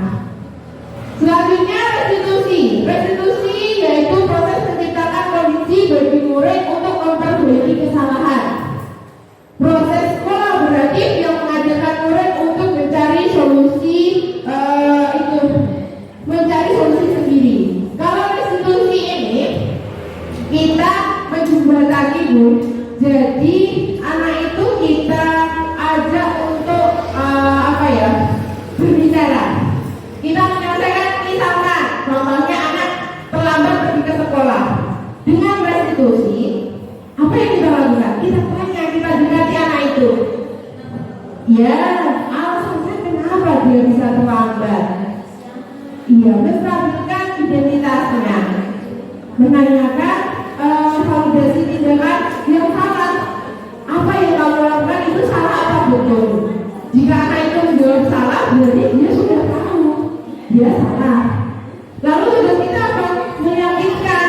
[SPEAKER 2] Selanjutnya restitusi. Restitusi yaitu proses menciptakan kondisi bagi murid untuk memperbaiki kesalahan. Proses kolaboratif yang mengajarkan murid untuk mencari solusi sendiri. Kalau restitusi ini kita menjembatani, Bu. Jadi anak itu kita ajak untuk berbicara. Kita menyelesaikan, misalkan contohnya anak terlambat pergi ke sekolah. Dengan restitusi, apa yang kita lakukan? Kita tanya, kita dekati anak itu. Ya, alasannya kenapa dia bisa terlambat? Iya, menstabilkan identitasnya, menanyakan validasi tindakan yang salah. Apa yang kamu lakukan itu salah apa betul? Jika anak itu menjawab salah, berarti dia sudah tahu dia salah. Lalu tugas kita apa? Meyakinkan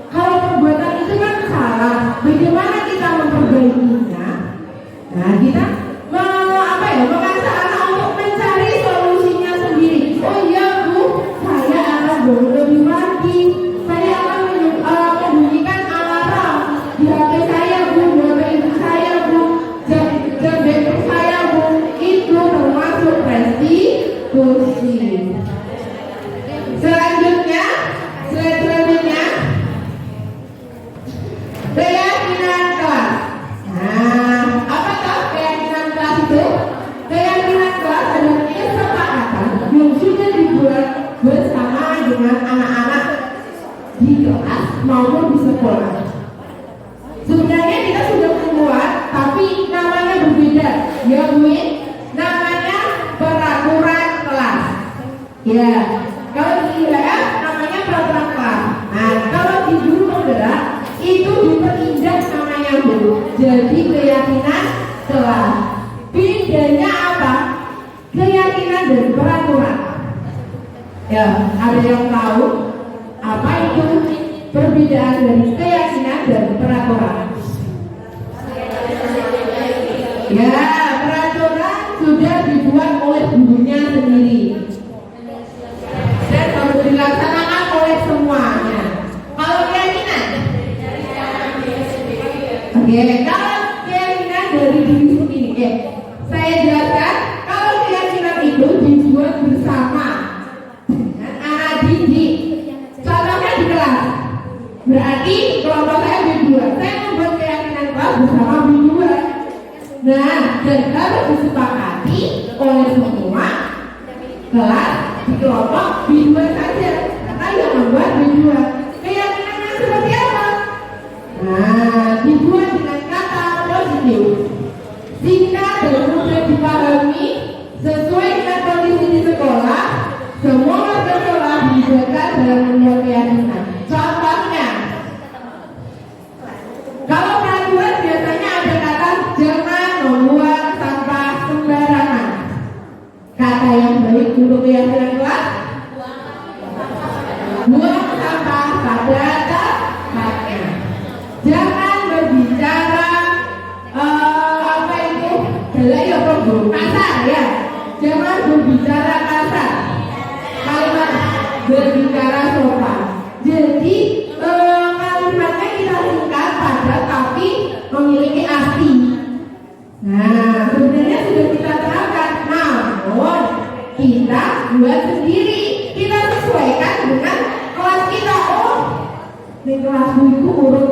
[SPEAKER 2] kalau perbuatan itu kan salah. Bagaimana kita memperbaikinya? Nah, kita memaksa anak untuk mencari solusinya sendiri. Oh iya, Bu, saya akan lebih lagi. Saya akan membunyikan alarm di HP saya, Bu, di HP ibu saya, Bu, jam bebek saya, Bu. Itu termasuk restitusi. Selanjutnya keyakinan kelas. Nah, apa toh keyakinan kelas itu? Keyakinan kelas adalah kesepakatan yang sudah dibuat bersama dengan anak-anak di kelas maupun di sekolah. Sebenarnya kita sudah membuat, tapi namanya berbeda. Ya, Bu, namanya peraturan kelas. Ya, kalau di IHF namanya peraturan kelas. Nah, kalau di guru penggerak itu diperindah namanya, Bu. Jadi keyakinan kelas. Bedanya apa? Keyakinan dan peraturan. Ya, ada yang tahu apa itu perbedaan dari keyakinan dan peraturan? Ya, peraturan sudah dibuat oleh gurunya sendiri dan harus dilaksanakan oleh semuanya. Kalau keyakinan, oke, kalau keyakinan dari diri sendiri, saya jelaskan. Kalau keyakinan itu dibuat bersama dengan anak didik. Contohnya di kelas, berarti kelompok saya B2, saya membuat keyakinan kelas bersama B2. Nah, dan harus disepakati oleh semua kelas di kelompok B2 saja, karena yang membuat B2. Keyakinannya seperti apa? Nah, dibuat dengan kata positif, singkat dan mudah dipahami, sesuai dengan kondisi di sekolah. Semua warga sekolah dilibatkan dalam membuat keyakinan. Contohnya, kalau peraturan biasanya ada kata jangan membuang sampah sembarangan. Kata yang baik untuk keyakinan kelas, buang sampah pada tempatnya. Jangan berbicara kasar, ya. Jangan berbicara kasar. Kalimat berbicara sopan. Jadi kalimatnya kita singkat padat tapi memiliki arti. Nah, sebenarnya sudah kita terapkan, namun kita buat sendiri, kita sesuai ning kelasku iku urut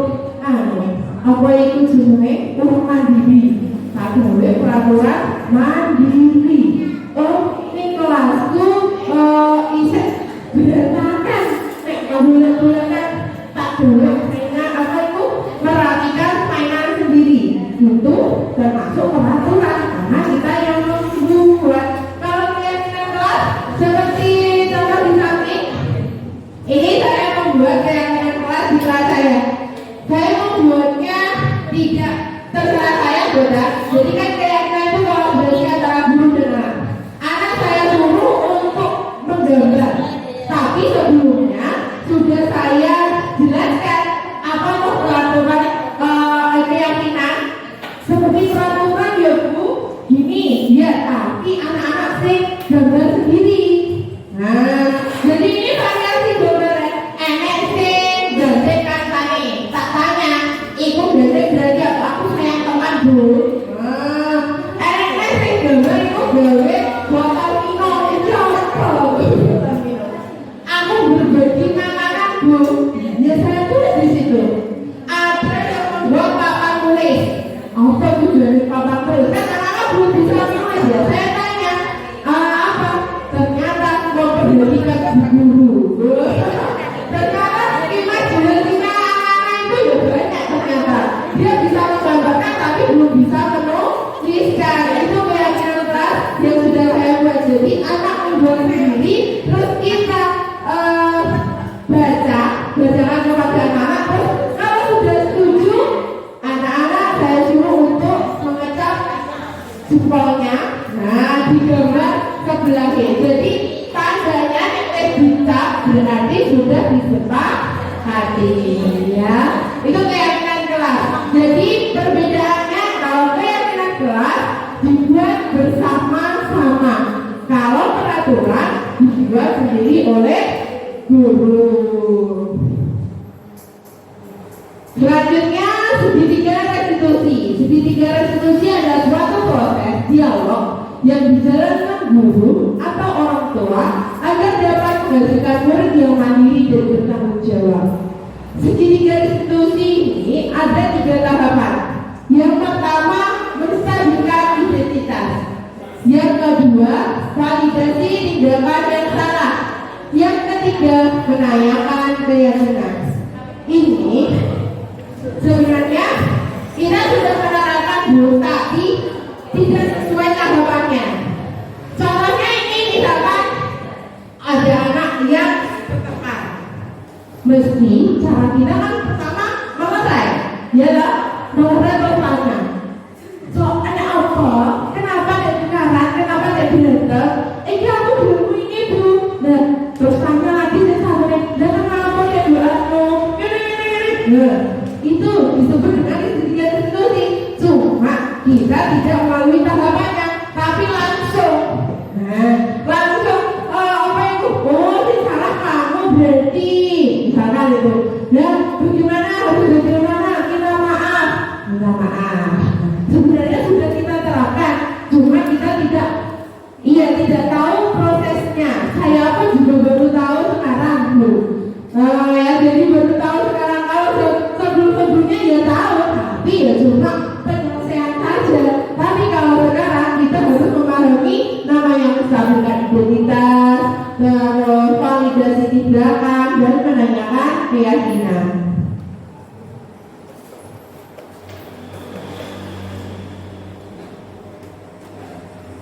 [SPEAKER 2] apa iku jenenge urut mandiri. Tak gawe peraturan mandiri. Oh, ning kelasku isih berantakan. Nek bulan-bulan tak gawe mainan apa itu merapikan mainan sendiri. Itu termasuk peraturan karena kita yang membuat. Kalau keyakinan kelas seperti contoh di samping ini, saya membuat keyakinan kelas di kelas saya. Saya membuatnya tidak terserah saya beda. Jadi kan keyakinan itu kalau berarti antara guru dan anak saya suruh untuk menggambar. Tapi sebelumnya sudah saya jelaskan apa itu peraturan keyakinan. Seperti peraturan ya Bu, gini ya, tapi anak-anak sih gambar sendiri. Nah, jadi ini variasi gambarnya. Enek sing gandeng kancane. Tak tanya, iku gandeng berarti apa? Aku sayang teman Bu. Enek sing gambar iku gawe botol minum iki apa? Aku berbagi makanan Bu. Ya saya tulis di situ. Ada yang membuat papan tulis. Apa itu dari papan tulis? Kan anak-anak belum bisa menulis ya. Saya tanya, apa? Ternyata memperhatikan guru. Ternyata imajinasinya anak-anak itu ya banyak ternyata. Dia bisa menggambarkan tapi belum bisa menuliskan. Itu keyakinan kelas yang sudah saya buat. Jadi anak membuat sendiri, terus kita bacakan kepada anak-anak. Terus kalau sudah setuju, anak-anak saya suruh untuk mengecap jempolnya. Nah, digambar sebelahnya. Jadi tandanya nek dicap berarti sudah disepakati ya. Itu keyakinan kelas. Jadi perbedaannya kalau keyakinan kelas dibuat bersama-sama. Kalau peraturan dibuat sendiri oleh guru. Selanjutnya segitiga restitusi. Segitiga restitusi adalah suatu proses dialog yang dijalankan guru atau orang tua agar dapat menghasilkan murid yang mandiri dan bertanggung jawab. Segitiga restitusi ini ada 3 tahapan. Yang pertama, menstabilkan identitas. Yang kedua, validasi tindakan yang salah. Yang ketiga, menanyakan keyakinan. Ini sebenarnya kita sudah menerapkan dulu, tapi tidak sesuai tahapannya. Contohnya ini, misalkan ada anak yang tertekan, mesti cara kita kan pertama mengerai, ya mengerai bertanya. So ada apa? Kenapa dia sekarang? Kenapa dia berantem? Aku dulu ini Bu. Nah, terus tanya lagi saya dan kenapa dia berantem? Nah, itu disebut dengan segitiga restitusi. Cuma kita tidak melalui tahapannya, tapi langsung. Nah, langsung apa itu? Oh, ini salah kamu berarti. Misalkan itu. Dan bagaimana harus bagaimana? Minta maaf. Sebenarnya sudah kita terapkan, cuma kita tidak tahu prosesnya. Saya pun juga baru tahu sekarang Bu. Ya jadi baru tahu sekarang. Kalau sebelumnya ya tahu, tapi ya cuma penyelesaian saja. Tapi kalau sekarang kita harus memahami nama yang menstabilkan identitas, terus validasi tindakan dan menanyakan keyakinan.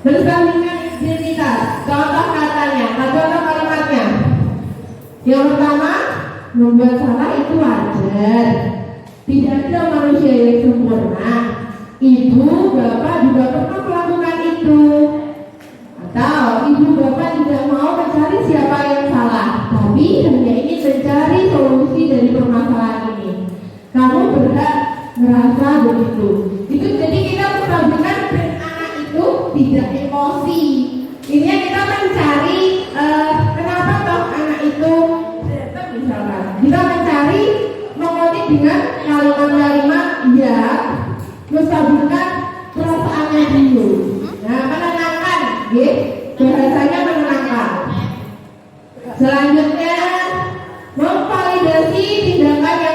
[SPEAKER 2] Menstabilkan identitas. Contoh katanya, contoh kalimatnya. Yang pertama, membuat salah itu wajar. Tidak ada manusia yang sempurna. Ibu bapak juga pernah melakukan itu. Atau ibu bapak tidak mau mencari siapa yang salah, tapi hanya ingin mencari solusi dari permasalahan ini. Kamu berhak merasa begitu. Itu jadi kita menstabilkan anak itu tidak emosi. Ini kita mencari kenapa toh anak itu misalkan kita mencari mengotik dengan kalimat-kalimat yang menstabilkan perasaannya dulu. Nah, menenangkan, bahasanya menenangkan. Selanjutnya memvalidasi tindakan yang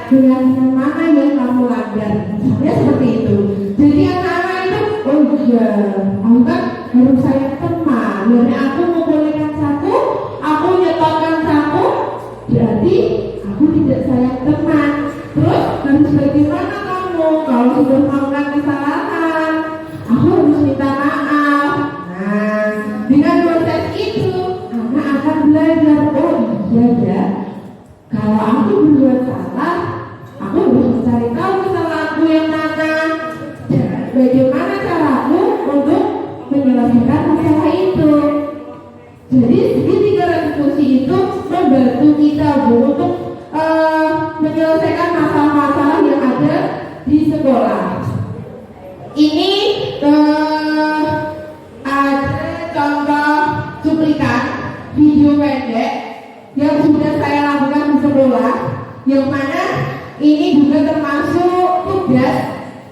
[SPEAKER 2] dengan yang mana yang kamu langgar. Misalnya seperti itu. Jadi anak-anak itu, oh iya, aku kan harus sayang teman. Jadi aku membolehkan satu, aku nyetorkan satu, berarti aku tidak sayang teman. Terus harus bagaimana kamu kalau sudah melakukan kesalahan? Aku harus minta maaf. Nah, dengan proses itu anak akan belajar. Oh iya ya, kalau aku berbuat salah, aku harus mencari tahu kesalahanku yang mana dan bagaimana caraku untuk menyelesaikan masalah itu. Jadi segitiga restitusi itu membantu kita untuk menyelesaikan masalah-masalah yang ada di sekolah. Ini ada contoh cuplikan video pendek yang sudah saya lakukan di sekolah, yang mana ini juga termasuk tugas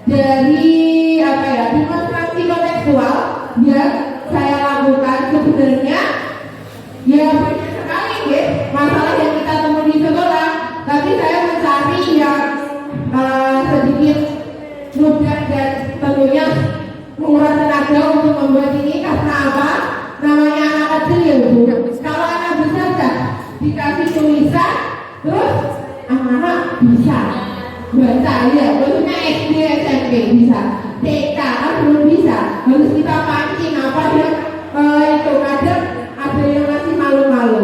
[SPEAKER 2] dari demonstrasi kontekstual yang saya lakukan. Sebenarnya ya banyak sekali masalah yang kita temui di sekolah, tapi saya mencari yang sedikit mudah dan tentunya menguras tenaga untuk membuat ini. Karena apa? Namanya anak kecil ya Bu. Kalau anak besar kan dikasih tulisan terus anak-anak bisa baca ya, maksudnya SD SMP bisa, TK kan belum bisa, harus kita pancing apa dia itu kadang ada yang masih malu-malu.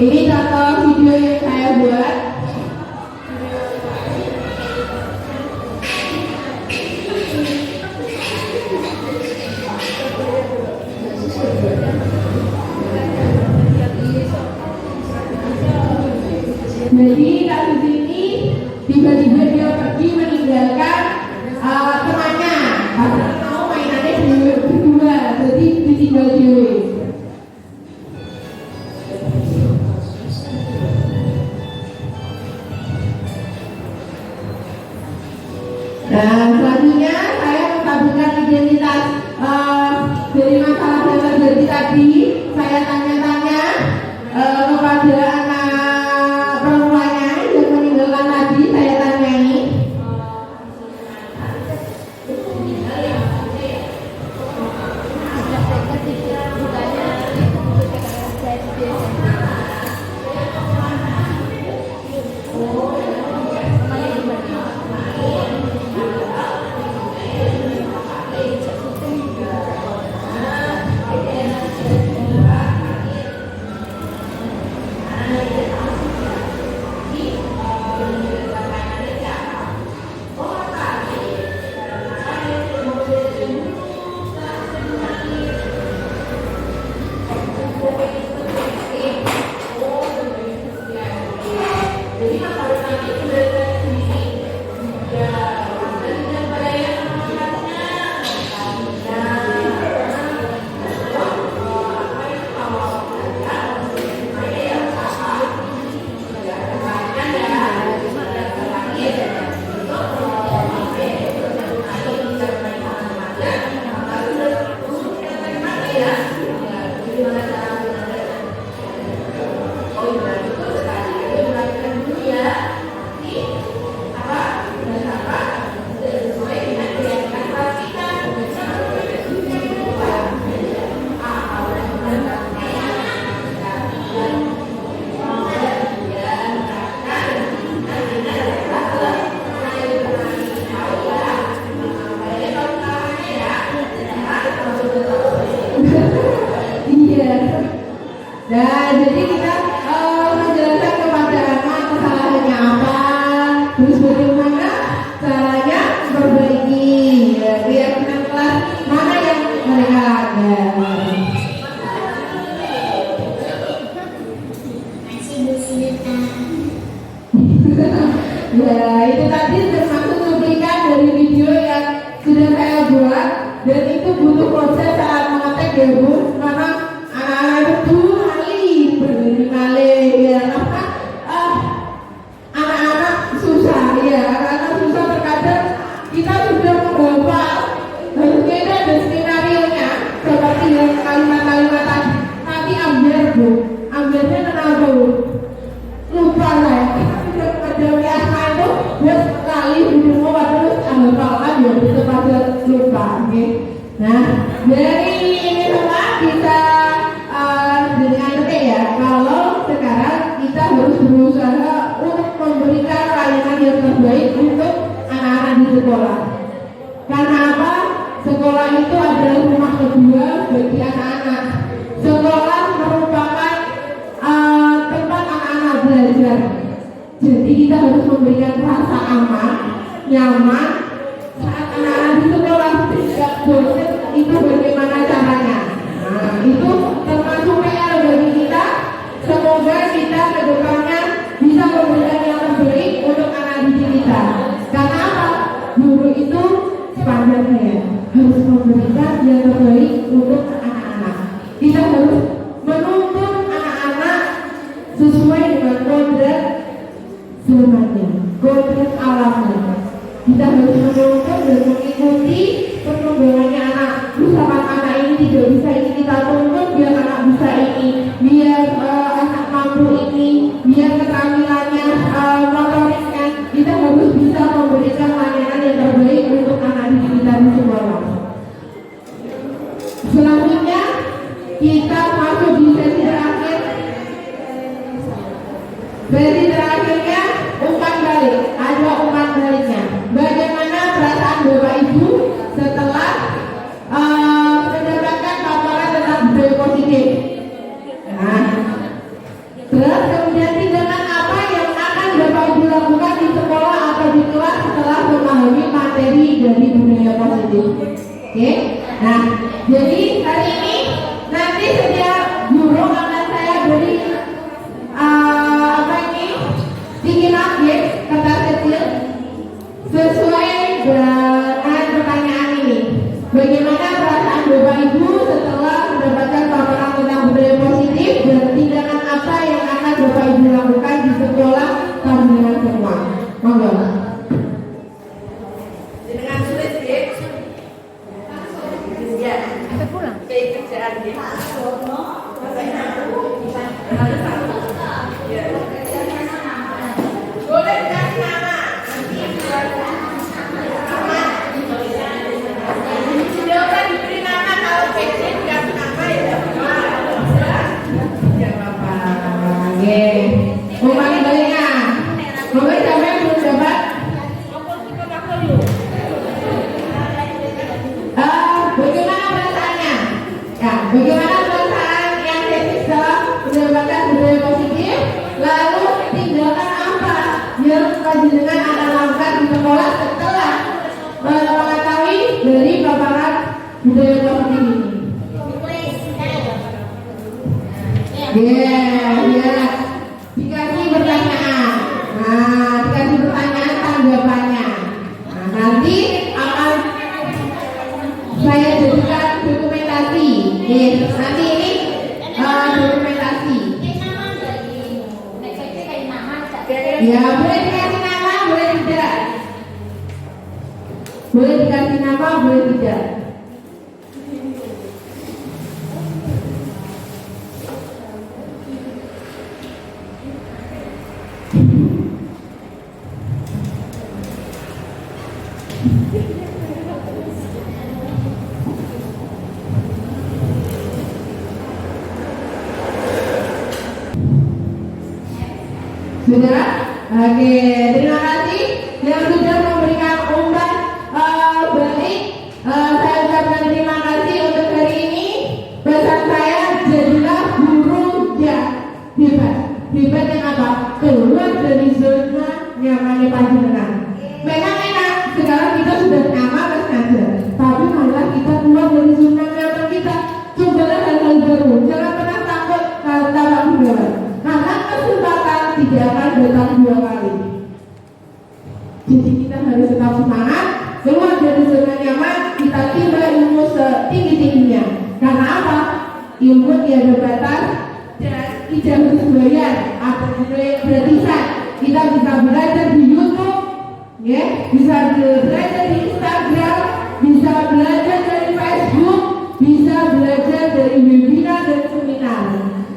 [SPEAKER 2] Ini contoh video yang saya buat. Jadi kasus ini tiba-tiba dia pergi meninggalkan temannya karena mau mainannya berdua, jadi ditinggal dewe. Nah, selanjutnya saya menggabungkan identitas dari masalah yang terjadi tadi. Saya tanya-tanya kepada anak perempuannya yang meninggalkan tadi, saya tanyai. Nah, jadi kita menjelaskan kepada anak kesalahannya apa, terus bagaimana caranya memperbaiki, ya, biar kelas mana yang mereka ada. Ya, itu tadi termasuk cuplikan dari video yang sudah saya buat, dan itu butuh proses saat mengetik ya Bu, karena anak-anak itu ya, anak-anak susah ya, karena susah terkadang kita sudah menghafal, harusnya itu ada Nah, dari ini semua kita dengan detik ya, kalau sekarang kita harus berusaha untuk memberikan layanan yang terbaik untuk anak-anak di sekolah. Karena apa? Sekolah itu adalah rumah kedua bagi anak-anak. Sekolah merupakan tempat anak-anak belajar. Jadi kita harus memberikan rasa aman, nyaman saat anak-anak di sekolah. Tidak bosan itu bagaimana caranya? Nah, itu termasuk PR bagi kita. Semoga kita ke depannya bisa memberikan yang terbaik untuk anak didik kita. Karena apa? Guru itu sepanjang saya harus memberikan yang terbaik untuk anak-anak. Kita harus menuntun anak-anak sesuai dengan kodrat zamannya, kodrat alamnya. Kita harus menuntun dan mengikuti perkembangannya anak. Misalkan anak ini tidak bisa ini, kita tuntun biar anak bisa ini, biar anak mampu ini, biar keterampilannya motoriknya. Kita harus bisa memberikan layanan yang terbaik untuk anak didik kita di sekolah. Selanjutnya kita masuk di sesi terakhir. Sesi terakhirnya umpan balik. Ada umpan baliknya. Bagaimana perasaan Bapak Ibu setelah mendapatkan paparan tentang budaya positif? Nah, terus kemudian tindakan apa yang akan Bapak Ibu lakukan di sekolah atau di kelas setelah memahami materi dari budaya positif? Oke, nah jadi hari ini nanti setiap guru akan saya beri bikin update kertas kecil sesuai dengan pertanyaan ini. Bagaimana perasaan Bapak Ibu setelah mendapatkan paparan tentang budaya positif dan tindakan apa yang akan Bapak Ibu lakukan di sekolah tahun semua? Monggo. Dengan sulit ya. Ya. Kita pulang. Kayak kerjaan ya. Boleh dikasih nama. Sudah kan diberi nama, kalau kecil dikasih nama ya. Jangan apa. Oke. Umpan baliknya. Mungkin siapa yang belum dapat? Bagaimana perasaannya? Ya, bagaimana perasaan yang setelah mendapatkan budaya positif? Lalu tindakan apa yang panjenengan akan lakukan di sekolah setelah mengetahui dari paparan budaya positif ini? Ya, dikasih pertanyaan. Nah, dikasih pertanyaan tanggapannya. Nah, nanti akan saya jadikan dokumentasi. Nanti ini dokumentasi. Ya, boleh dikasih nama, boleh tidak. Boleh dikasih nama, boleh tidak. Sudah? Oke, terima kasih yang sudah memberikan umpan balik. Saya ucapkan terima kasih untuk hari ini. Pesan saya, jadilah guru yang hebat. Hebat yang apa? Keluar dari zona nyamannya panjenengan. Memang enak, sekarang kita sudah nyaman saja. Tapi malah kita keluar dari zona nyaman kita. Cobalah hal-hal baru. Jangan pernah takut kata budaya. Karena kesempatan tidak akan datang dua kali. Jadi kita harus tetap semangat, keluar dari zona nyaman, kita tiba ilmu setinggi-tingginya. Karena apa? Ilmu tiada batas dan tidak harus bayar atau gratisan. Kita bisa belajar di YouTube, ya, bisa belajar di Instagram, bisa belajar dari Facebook, bisa belajar dari webinar dan seminar.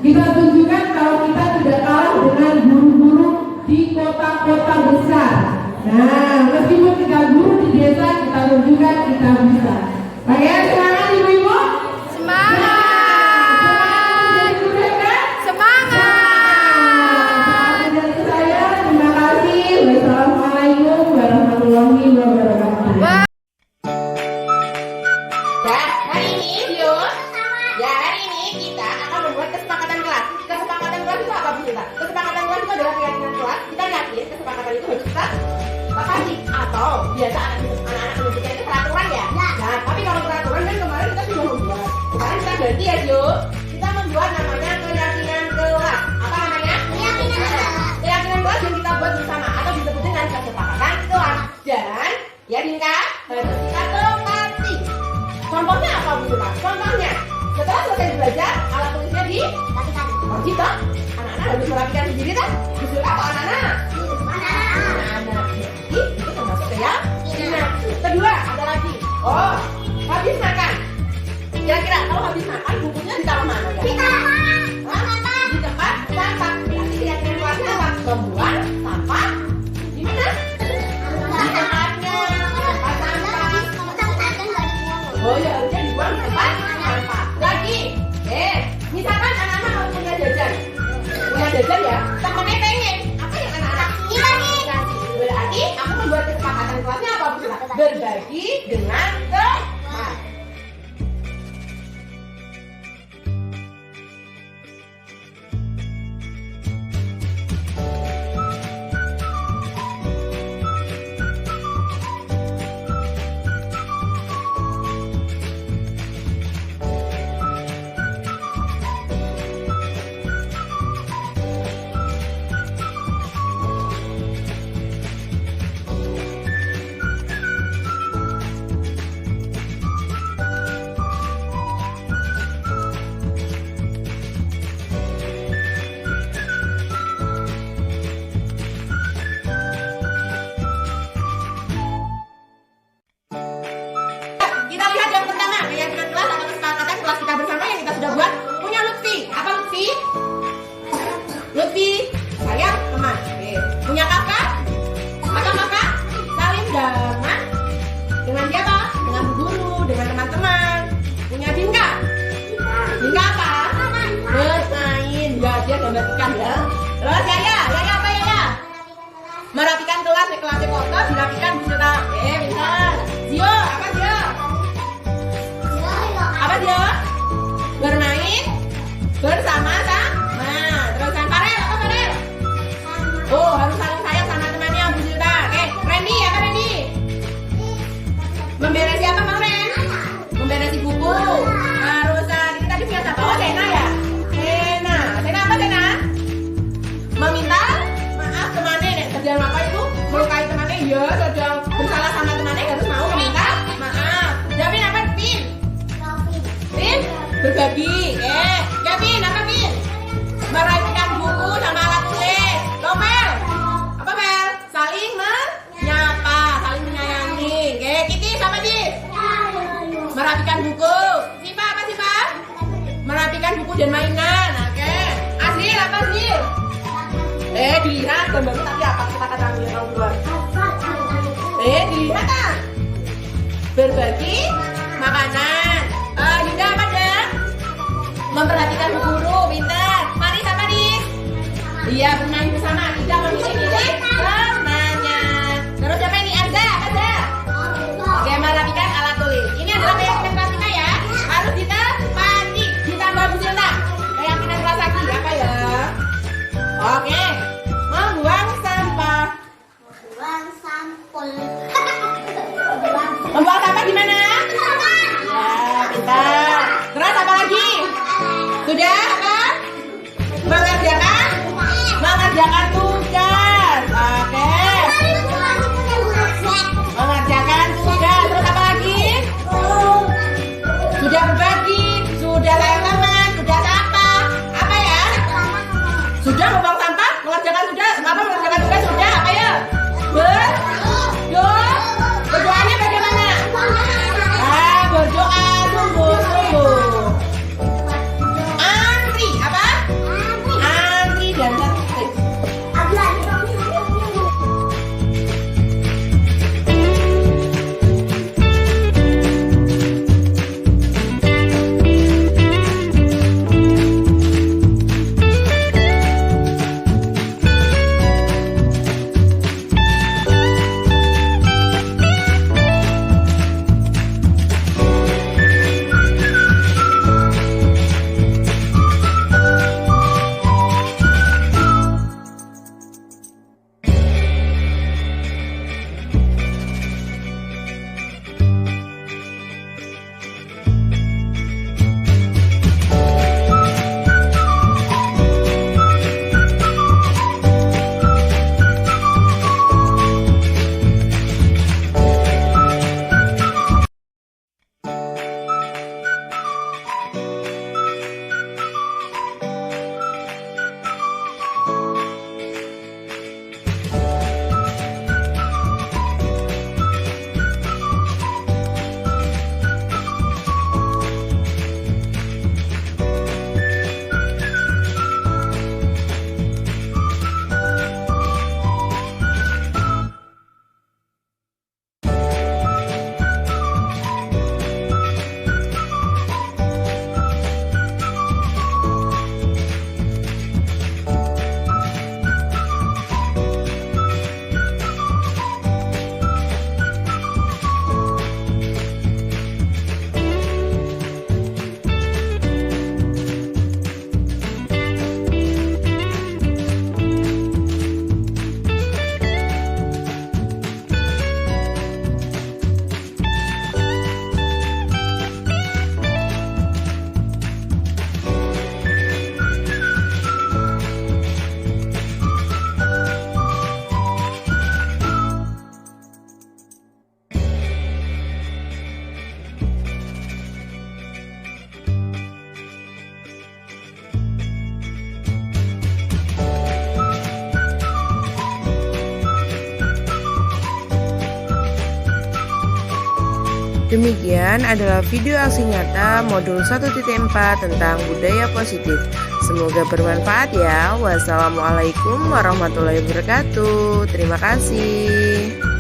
[SPEAKER 2] Kita tunjukkan kalau kita tidak kalah dengan guru-guru di kota-kota besar. Nah, meskipun kita guru di desa, kita tunjukkan kita bisa. Oke, semangat.
[SPEAKER 1] Ya, hari ini kita akan membuat kesepakatan kelas. Kesepakatan kelas itu apa, Bu Sinta? Kesepakatan kelas itu adalah keyakinan kelas. Kita yakin kesepakatan itu harus kita sepakati. Atau biasa anak-anak menyebutnya itu peraturan ya? Nah, tapi kalau peraturan kan kemarin kita sudah membuat. Kemarin kita ganti ya, Jo. Kita membuat namanya keyakinan kelas. Apa namanya? Keyakinan kelas yang kita buat bersama atau disebut dengan kesepakatan kelas. Dan ya Dinka, harus kita tepati. Contohnya apa, Bu Sinta? Contohnya, setelah selesai belajar, alat tulisnya di wajib toh? Anak-anak harus merapikan sendiri toh? Disuruh apa anak-anak? Anak-anak. Jadi, itu termasuk keyakinan. Kedua, ada lagi. Oh, habis makan. Kira-kira kalau habis makan, bukunya ditaruh mana ya? Di tempat sampah. Berarti keyakinan kelasnya apa? Membuang sampah di mana? Di tempatnya. Tempat sampah. Oh ya, harusnya dibuang di tempat sampah. Lagi, misalkan anak-anak mau punya jajan ya, temennya pengen, apa yang anak-anak? Berarti aku membuat kesepakatan kelasnya apa, Bu Sinta? Berbagi dengan teman. Kita lihat yang pertama, keyakinan kelas atau kesepakatan kelas kita bersama yang kita sudah buat. Punya Lutfi. Apa Lutfi? Lutfi, sayang teman. Punya kakak? Kakak saling dengan siapa? Dengan bu guru, dengan teman-teman. Punya Dinka. Dinka apa? Bermain. Ya, dia gambar ikan ya. Terus Yaya apa Yaya? Merapikan kelas, kelasnya kotor, dirapikan Bu Sinta. Pintar. Zio, apa Zio? Apa dia? Bermain bersama-sama. Terus yang Farel, apa Farel? Oh, harus saling sayang sama temannya Bu Sinta. Randy, apa Randy? Memberesi apa Bang Ren? Memberesi buku. Harus kita tadi punya siapa? Oh, Sena ya? Sena apa Sena? Meminta maaf temannya. Kerjaan apa itu? Melukai temannya. Ya, sedang bersalah sama temannya harus mau meminta maaf. Jamin apa? Pin? Berbagi. Ya Pin, apa Pin? Merapikan buku sama alat tulis. Lomel. Apa Mel? Saling menyapa, saling menyayangi. Kitty sama Dit? Merapikan buku. Sipa apa Sipa? Merapikan buku dan mainan. Azril apa Azril? Dilihat gambarnya tapi apa kita kata yang buat? Dilihat kan? Berbagi makanan. Yuda apa deh? Memperhatikan bu guru, pintar. Maris apa nih? Iya, bermain bersama. Tidak memilih temannya. Terus siapa ini? Arza, apa Arza? Oke, merapikan alat tulis. Ini adalah keyakinan kelas kita ya. Harus ditepati. Ditambah Bu Sinta. Keyakinan kelas lagi apa ya? Oke, membuang sampah. Membuang sampah di mana? Ya, pintar. Terus apa lagi? Sudah apa? Mengerjakan tugas. Oke. Mengerjakan tugas. Terus apa lagi? Sudah berbagi, sudah sayang teman, sudah apa? Apa ya? Sudah membuang sampah, mengerjakan sudah. Apa mengerjakan tugas sudah? Apa ya? Berdoanya bagaimana? Berdoa sungguh-sungguh. Demikian adalah video aksi nyata modul 1.4 tentang budaya positif. Semoga bermanfaat ya. Wassalamualaikum warahmatullahi wabarakatuh. Terima kasih.